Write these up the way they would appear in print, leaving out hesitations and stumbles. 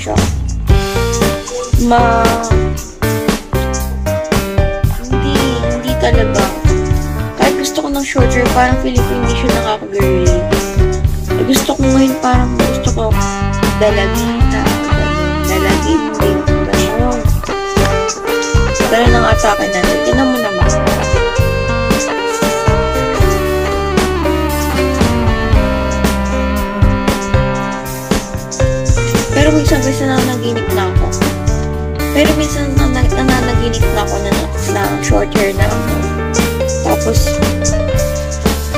siya. Hindi talaga. Kahit gusto ko ng short hair, parang feeling ko hindi siya nakaka-girly. Gusto ko ngayon, parang gusto ko dalagita. Dalagin. Ganun ang atake natin. Tingnan mo naman. Pero minsan guys, nananaginip na ako. Na short hair na ako. Tapos,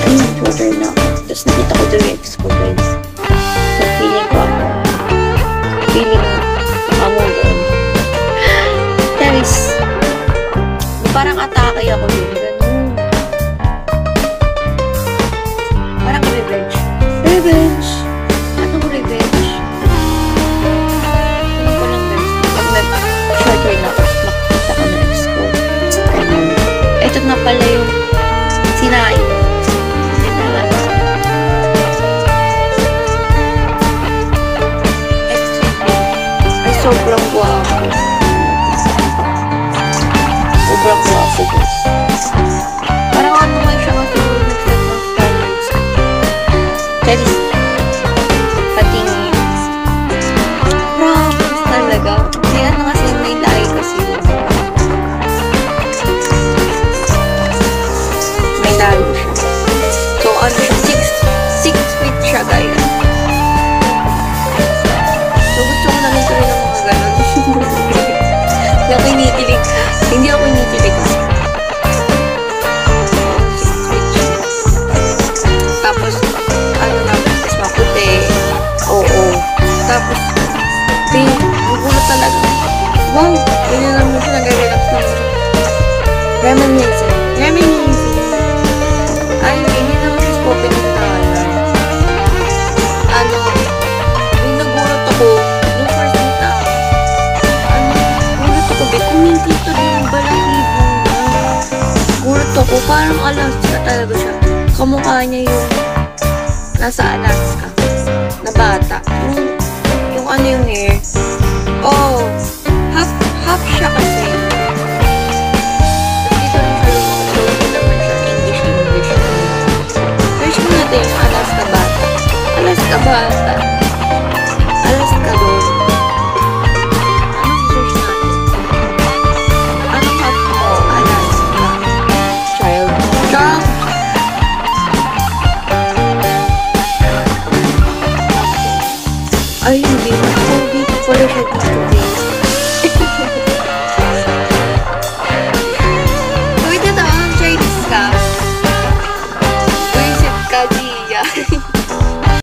ayun, short hair na ako. Tapos nakita ko yung ex ko guys. So, feeling ko doon. Guys, parang atake ako yun. Ganun. Parang revenge. Anong revenge? Ano ko lang guys. Pag nag-short hair na ako, nakita ko na ex ko. Ito na pala yung sinain. Ay, sobrang guwapo. Sobrang guwapo guys. Parang ano nga siya kasi nag-set ng standards. Charis. Patingin. Promise talaga. Kaya na kasi may lahi kasi yun. May lahi siya. So ano siya? 6 feet siya guys. So gusto ko namin tuloy ng mga ganon. Hindi ako inikilig. Tapos, ano naman, is maputi. Oo. Tapos, gugulat talaga. Wow! Ganyan naman siya, nag-relax naman. Reminiscing. Ay, hindi naman siya spoken in tayo. Ano, yung nagulat ako, yung first meet na ako. Gulat ako, kuminti to rin yung balahibo na. Gulat ako, parang Alaska talaga siya. Kamukha niya yung nasa Alaska na bata. Yung ano yung hair. Oh, half siya kasi. Dito rin siya lumaki. So, hindi naman siya English. Search mo natin yung Alaska bata. Alaska doon. Anong search natin? Anong half mo? Alaska. Child. Ay, hindi. Dito pala siya dito. Uy, totoo. Chinese ka. Uy, sit ka, Gia.